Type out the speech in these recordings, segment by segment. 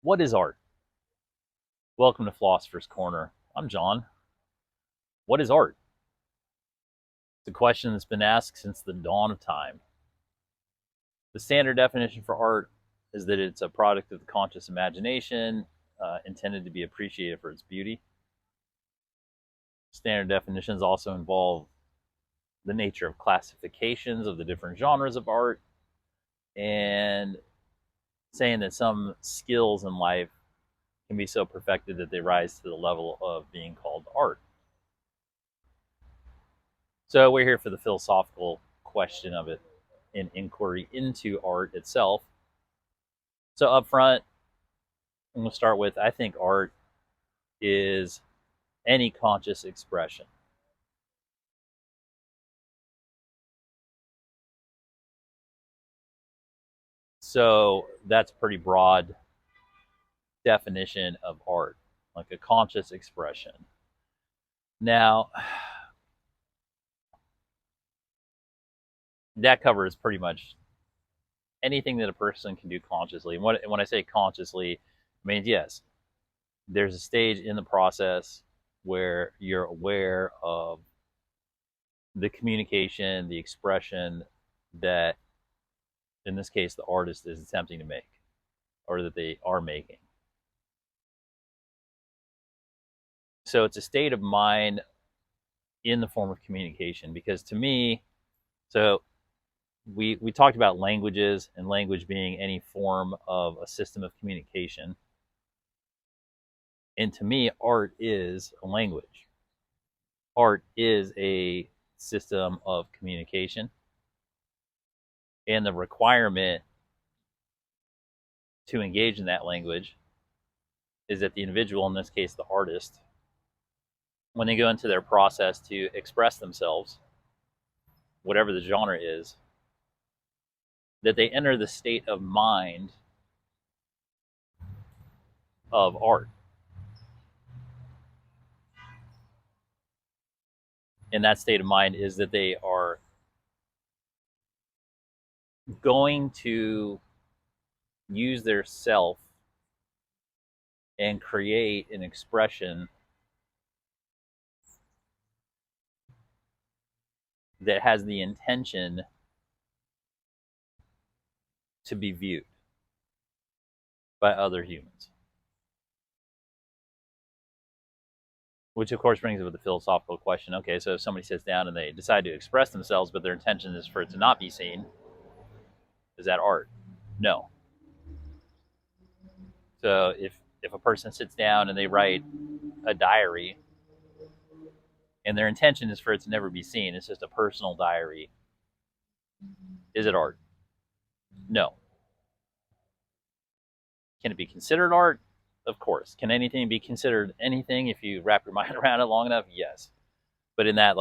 What is art? Welcome to Philosopher's Corner. I'm John. What is art? It's a question that's been asked since the dawn of time. The standard definition for art is that it's a product of the conscious imagination, intended to be appreciated for its beauty. Standard definitions also involve the nature of classifications of the different genres of art, and saying that some skills in life can be so perfected that they rise to the level of being called art. So we're here for the philosophical question of it, an inquiry into art itself. So up front, I'm going to start with, I think art is any conscious expression. So that's a pretty broad definition of art, like a conscious expression. Now, that covers pretty much anything that a person can do consciously. And when I say consciously, I mean, yes, there's a stage in the process where you're aware of the communication, the expression that, in this case, the artist is attempting to make, or that they are making. So it's a state of mind in the form of communication, because to me, so we talked about languages, and language being any form of a system of communication. And to me, art is a language. Art is a system of communication. And the requirement to engage in that language is that the individual, in this case the artist, when they go into their process to express themselves, whatever the genre is, that they enter the state of mind of art. And that state of mind is that they are going to use their self and create an expression that has the intention to be viewed by other humans. Which, of course, brings up the philosophical question. Okay, so if somebody sits down and they decide to express themselves, but their intention is for it to not be seen, is that art? No. So if a person sits down and they write a diary, and their intention is for it to never be seen, it's just a personal diary, is it art? No. Can it be considered art? Of course. Can anything be considered anything if you wrap your mind around it long enough? Yes. But in that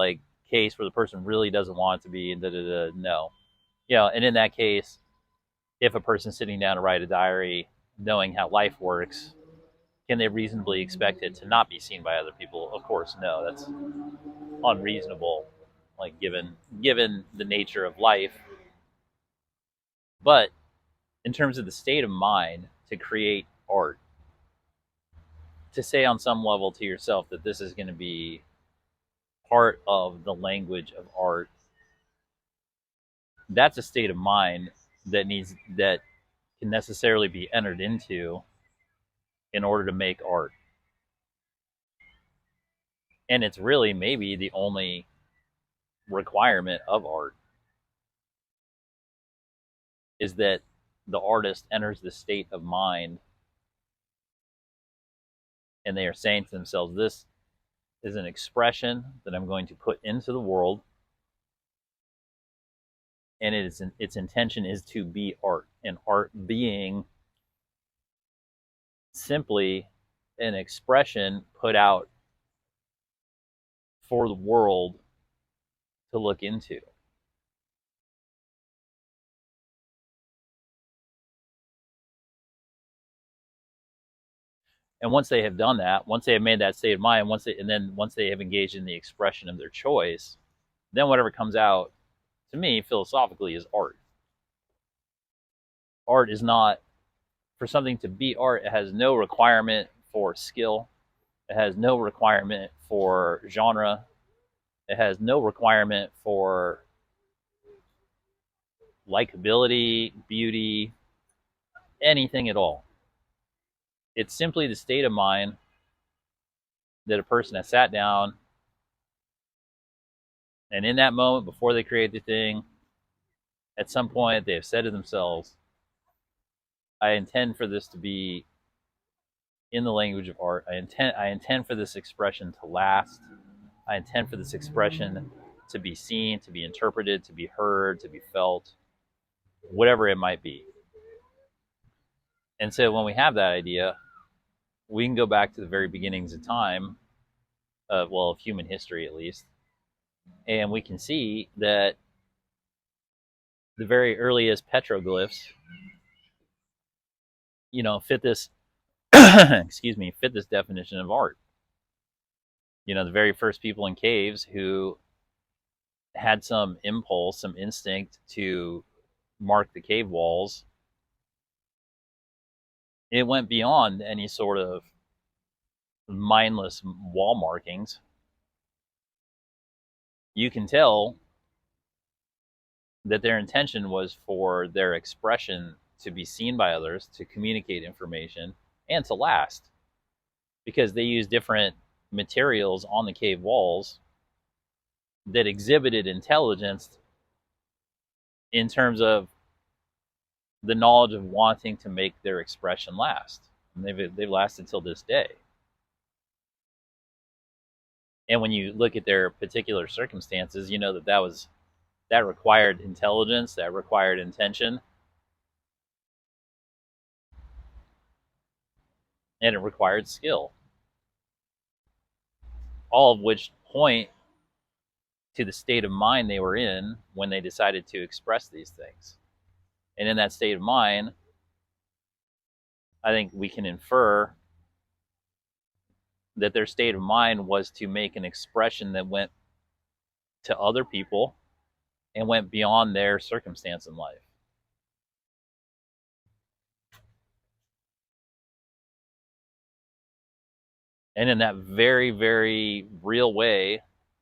case where the person really doesn't want it to be, no. And in that case, if a person's sitting down to write a diary, knowing how life works, can they reasonably expect it to not be seen by other people? Of course, no. That's unreasonable, given the nature of life. But in terms of the state of mind to create art, to say on some level to yourself that this is going to be part of the language of art, that's a state of mind that can necessarily be entered into in order to make art. And it's really maybe the only requirement of art, is that the artist enters the state of mind and they are saying to themselves, this is an expression that I'm going to put into the world, and its intention is to be art, and art being simply an expression put out for the world to look into. And once they have done that, once they have made that state of mind, once they have engaged in the expression of their choice, then whatever comes out, to me, philosophically, is art. Art is not for something to be art, it has no requirement for skill. It has no requirement for genre. It has no requirement for likability, beauty, anything at all. It's simply the state of mind that a person has sat down, and in that moment before they create the thing, at some point they have said to themselves, I intend for this to be in the language of art. I intend for this expression to last. I intend for this expression to be seen, to be interpreted, to be heard, to be felt, whatever it might be. And so when we have that idea, we can go back to the very beginnings of time, of human history at least, and we can see that the very earliest petroglyphs, fit this fit this definition of art. The very first people in caves who had some impulse, some instinct to mark the cave walls, it went beyond any sort of mindless wall markings. You can tell that their intention was for their expression to be seen by others, to communicate information, and to last, because they used different materials on the cave walls that exhibited intelligence in terms of the knowledge of wanting to make their expression last. And they've lasted till this day. And when you look at their particular circumstances, you know that required intelligence, that required intention, and it required skill. All of which point to the state of mind they were in when they decided to express these things. And in that state of mind, I think we can infer that their state of mind was to make an expression that went to other people and went beyond their circumstance in life. And in that very, very real way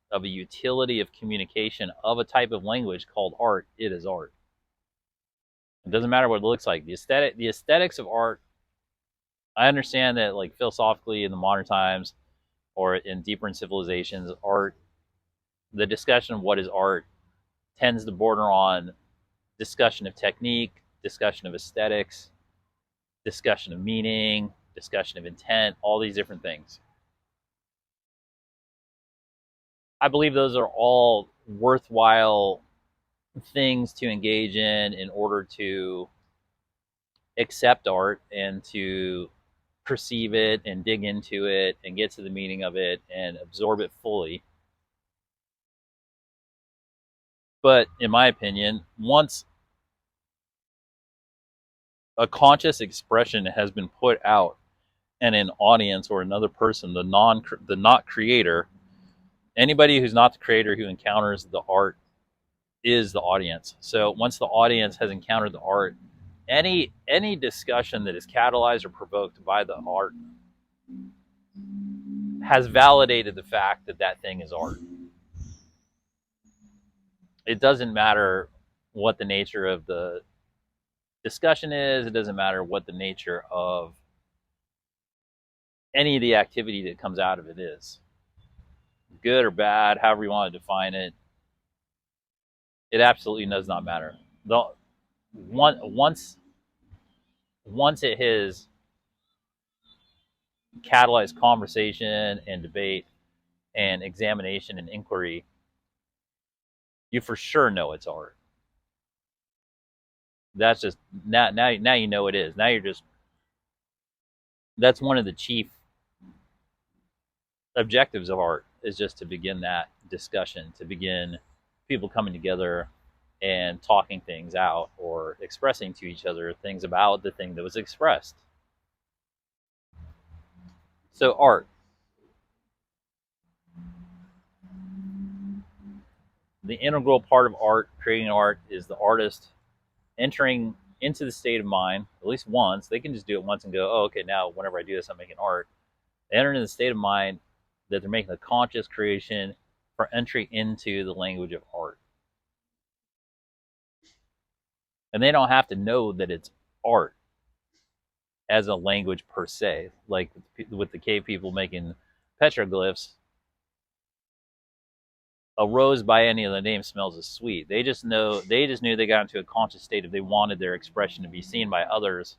of a utility of communication of a type of language called art, it is art. It doesn't matter what it looks like. The aesthetics of art, I understand that, like, philosophically in the modern times or deeper in civilizations, art, the discussion of what is art tends to border on discussion of technique, discussion of aesthetics, discussion of meaning, discussion of intent, all these different things. I believe those are all worthwhile things to engage in order to accept art and to perceive it and dig into it and get to the meaning of it and absorb it fully. But in my opinion, once a conscious expression has been put out and an audience or another person, the not creator, anybody who's not the creator who encounters the art is the audience. So once the audience has encountered the art, any discussion that is catalyzed or provoked by the art has validated the fact that that thing is art. It doesn't matter what the nature of the discussion is. It doesn't matter what the nature of any of the activity that comes out of it is. Good or bad, however you want to define it, it absolutely does not matter. Once it has catalyzed conversation and debate and examination and inquiry, you for sure know it's art. That's just now you know it is. Now you're just, that's one of the chief objectives of art, is just to begin that discussion, to begin people coming together and talking things out or expressing to each other things about the thing that was expressed. So art. The integral part of art, creating art, is the artist entering into the state of mind at least once. They can just do it once and go, oh, okay, now whenever I do this, I'm making art. They enter into the state of mind that they're making a conscious creation for entry into the language of art. And they don't have to know that it's art as a language per se, like with the cave people making petroglyphs. A rose by any other name smells as sweet. They just knew they got into a conscious state if they wanted their expression to be seen by others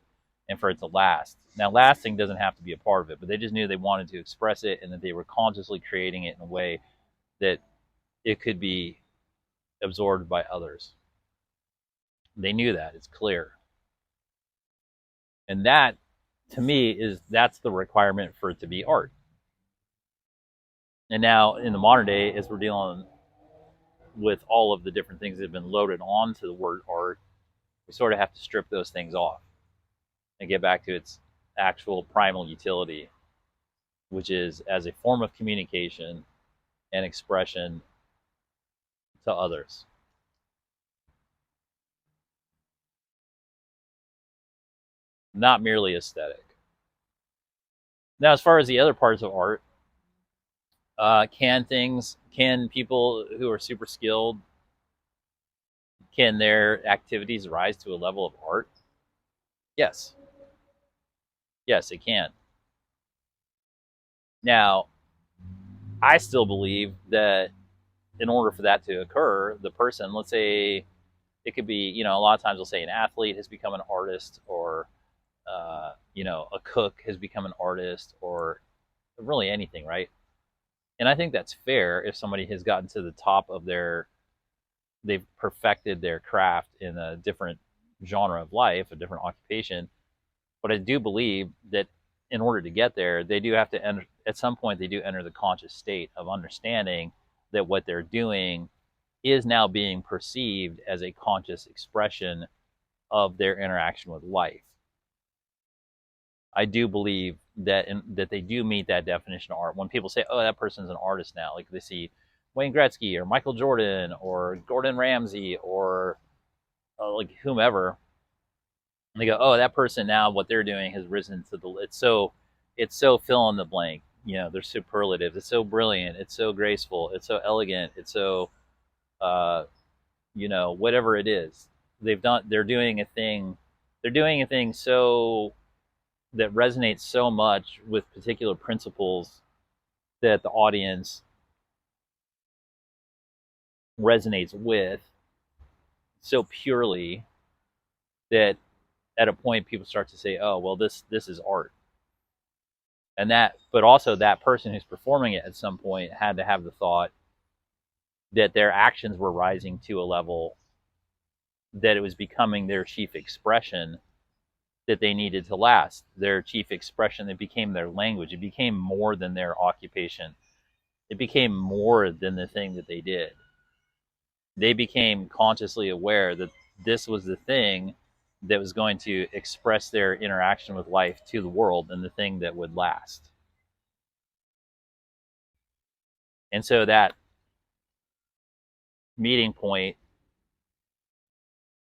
and for it to last. Now, lasting doesn't have to be a part of it, but they just knew they wanted to express it and that they were consciously creating it in a way that it could be absorbed by others. They knew that. It's clear. And that, to me, that's the requirement for it to be art. And now, in the modern day, as we're dealing with all of the different things that have been loaded onto the word art, we sort of have to strip those things off and get back to its actual primal utility, which is as a form of communication and expression to others. Not merely aesthetic. Now, as far as the other parts of art, can people who are super skilled, can their activities rise to a level of art? Yes. Yes, it can. Now, I still believe that in order for that to occur, the person, let's say, it could be, a lot of times they'll say an athlete has become an artist, or, a cook has become an artist, or really anything, right? And I think that's fair if somebody has gotten to the top of they've perfected their craft in a different genre of life, a different occupation. But I do believe that in order to get there, they do have to enter, at some point, they do enter the conscious state of understanding that what they're doing is now being perceived as a conscious expression of their interaction with life. I do believe that that they do meet that definition of art. When people say, "Oh, that person's an artist now," like they see Wayne Gretzky or Michael Jordan or Gordon Ramsay or like whomever, and they go, "Oh, that person now, what they're doing has risen to the." It's so fill in the blank. They're superlatives. It's so brilliant. It's so graceful. It's so elegant. It's so, whatever it is, they're doing a thing. They're doing a thing so that resonates so much with particular principles that the audience resonates with so purely that at a point people start to say, "Oh, well, this is art." And but also that person who's performing it at some point had to have the thought that their actions were rising to a level that it was becoming their chief expression that they needed to last. Their chief expression, it became their language. It became more than their occupation. It became more than the thing that they did. They became consciously aware that this was the thing that was going to express their interaction with life to the world and the thing that would last. And so that meeting point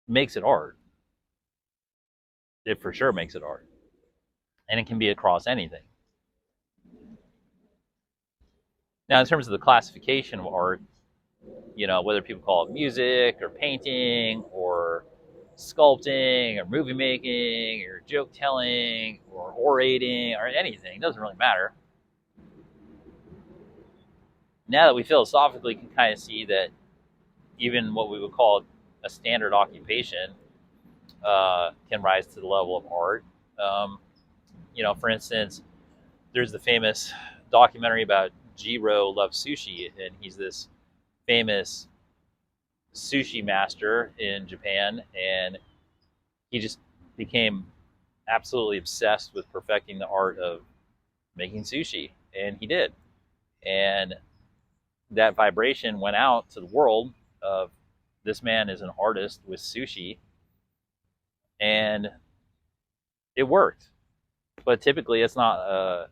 makes it art. It for sure makes it art. And it can be across anything. Now, in terms of the classification of art, whether people call it music or painting or sculpting or movie making or joke telling or orating or anything, it doesn't really matter. Now that we philosophically can kind of see that even what we would call a standard occupation can rise to the level of art. For instance, there's the famous documentary about Jiro Loves Sushi, and he's this famous sushi master in Japan, and he just became absolutely obsessed with perfecting the art of making sushi, and he did. And that vibration went out to the world of this man is an artist with sushi, and it worked. But typically, that's not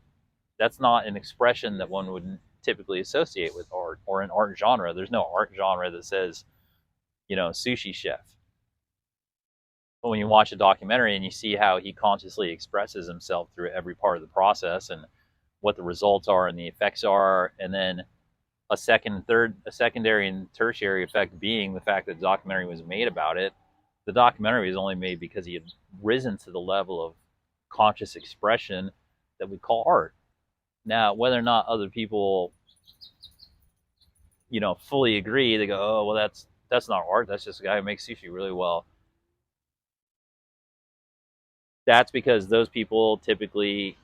an expression that one would typically associate with art or an art genre. There's no art genre that says, sushi chef. But when you watch a documentary and you see how he consciously expresses himself through every part of the process and what the results are and the effects are, and then a secondary and tertiary effect being the fact that the documentary was made about it. The documentary was only made because he had risen to the level of conscious expression that we call art. Now, whether or not other people, fully agree, they go, "Oh, well, that's not art. That's just a guy who makes sushi really well." That's because those people typically,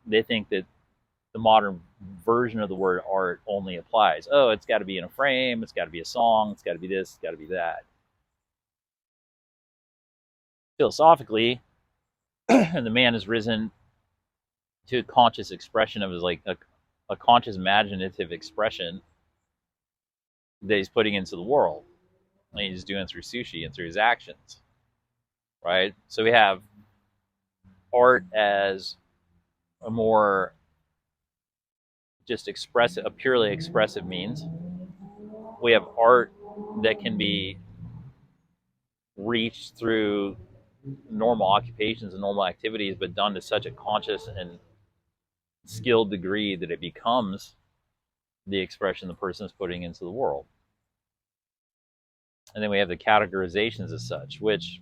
they think that the modern version of the word art only applies. Oh, it's got to be in a frame, it's got to be a song, it's got to be this, it's got to be that. Philosophically, the man has risen to a conscious expression of his a conscious imaginative expression that he's putting into the world. And he's doing it through sushi and through his actions. Right? So we have art as a more just expressive, a purely expressive means. We have art that can be reached through normal occupations and normal activities, but done to such a conscious and skilled degree that it becomes the expression the person is putting into the world. And then we have the categorizations as such, which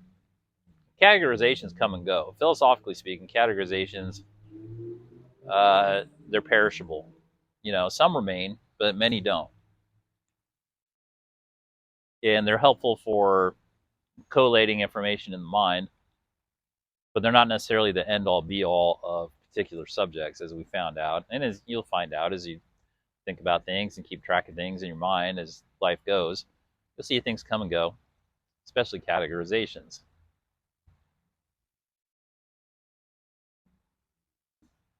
categorizations come and go. Philosophically speaking, categorizations, they're perishable. Some remain, but many don't. And they're helpful for collating information in the mind, but they're not necessarily the end-all, be-all of particular subjects, as we found out. And as you'll find out as you think about things and keep track of things in your mind as life goes, you'll see things come and go, especially categorizations.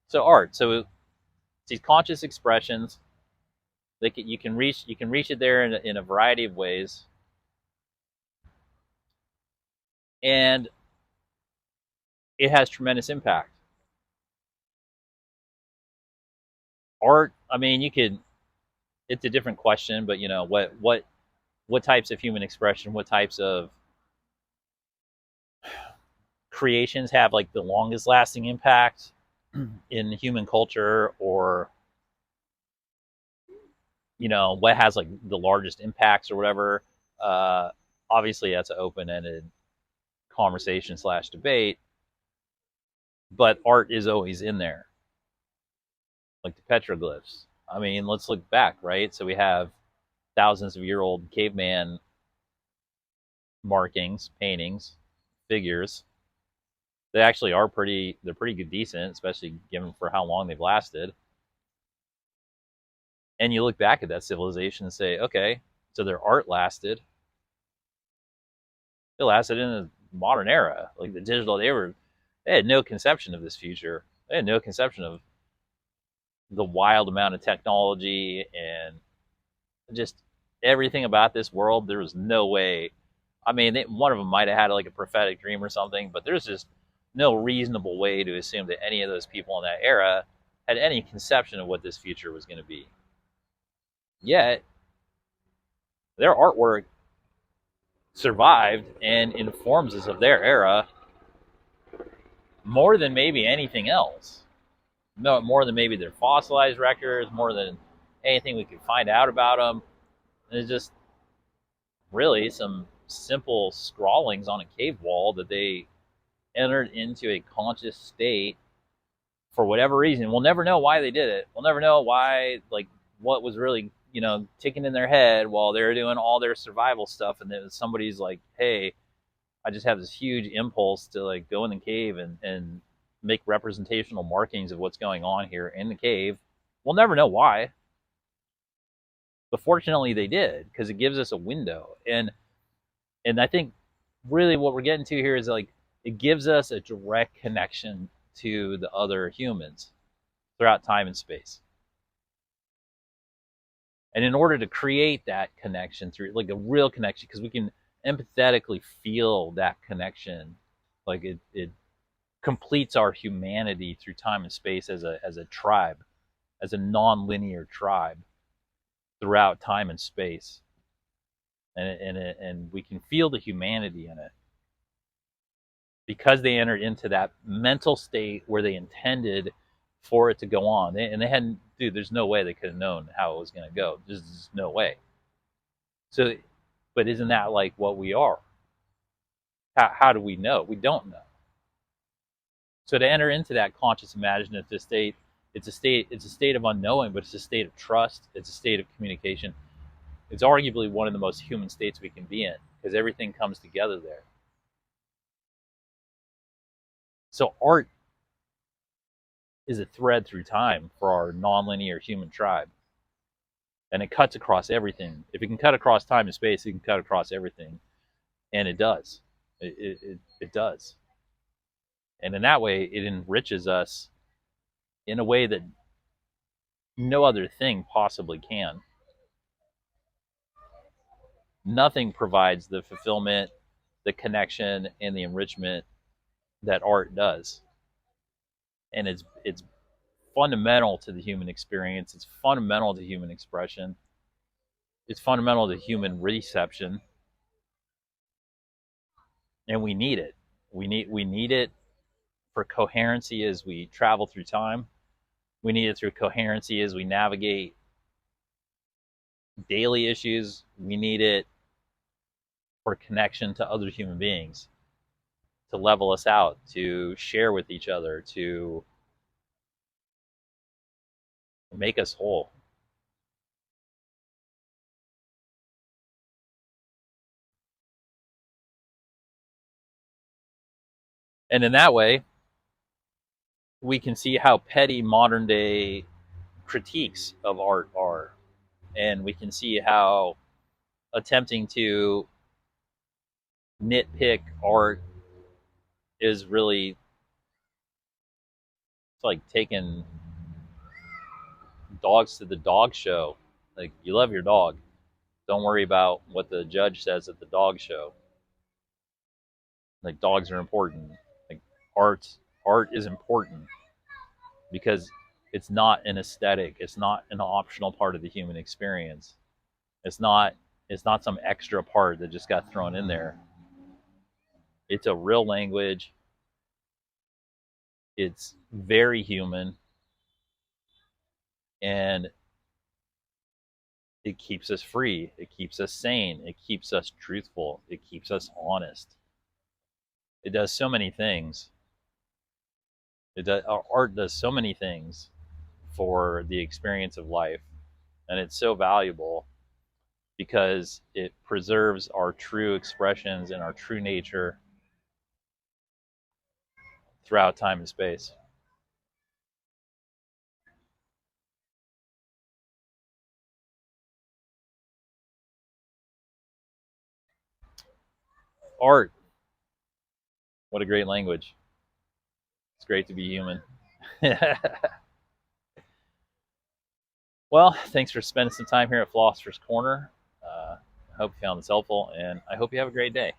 So art, so these conscious expressions, you can reach it there in a variety of ways, and it has tremendous impact. Art, I mean, it's a different question, but what types of human expression, what types of creations have like the longest lasting impact in human culture, or what has like the largest impacts or whatever. Obviously that's an open-ended conversation / debate, but art is always in there, like the petroglyphs. I mean, let's look back, right? So we have thousands of year old caveman markings, paintings, figures. They actually are they're pretty good, decent, especially given for how long they've lasted. And you look back at that civilization and say, okay, so their art lasted. It lasted in the modern era, like the digital. They had no conception of this future. They had no conception of the wild amount of technology and just everything about this world. There was no way. I mean, one of them might have had like a prophetic dream or something, but there's just no reasonable way to assume that any of those people in that era had any conception of what this future was going to be. Yet, their artwork survived and informs us of their era more than maybe anything else. No, more than maybe their fossilized records, more than anything we could find out about them. And it's just really some simple scrawlings on a cave wall that they entered into a conscious state for whatever reason. We'll never know why they did it. We'll never know why, like, what was really, ticking in their head while they're doing all their survival stuff. And then somebody's like, hey, I just have this huge impulse to like go in the cave and make representational markings of what's going on here in the cave. We'll never know why. But fortunately they did, because it gives us a window. And I think really what we're getting to here is like, it gives us a direct connection to the other humans throughout time and space. And in order to create that connection through like a real connection, because we can empathetically feel that connection, like it completes our humanity through time and space as a tribe, as a non-linear tribe throughout time and space. And we can feel the humanity in it. because they entered into that mental state where they intended for it to go on. And they hadn't, dude, there's no way they could have known how it was going to go. There's just no way. So, but isn't that like what we are? How do we know? We don't know. So to enter into that conscious imaginative state, it's a state of unknowing, but it's a state of trust. It's a state of communication. It's arguably one of the most human states we can be in because everything comes together there. So art is a thread through time for our nonlinear human tribe. And it cuts across everything. If it can cut across time and space, it can cut across everything. And it does. It does. And in that way, it enriches us in a way that no other thing possibly can. Nothing provides the fulfillment, the connection, and the enrichment that art does. And it's fundamental to the human experience. It's fundamental to human expression. It's fundamental to human reception. And we need it. We need it for coherency as we travel through time. We need it through coherency as we navigate daily issues. We need it for connection to other human beings, to level us out, to share with each other, to make us whole. And in that way, we can see how petty modern day critiques of art are. And we can see how attempting to nitpick art is really, it's like taking dogs to the dog show. Like, you love your dog. Don't worry about what the judge says at the dog show. Like, dogs are important. Like, art is important because it's not an aesthetic. It's not an optional part of the human experience. It's not some extra part that just got thrown in there. It's a real language. It's very human. And it keeps us free. It keeps us sane. It keeps us truthful. It keeps us honest. It does so many things. Art does so many things for the experience of life. And it's so valuable because it preserves our true expressions and our true nature throughout time and space. Art, what a great language. It's great to be human. Well, thanks for spending some time here at Philosopher's Corner. I hope you found this helpful, and I hope you have a great day.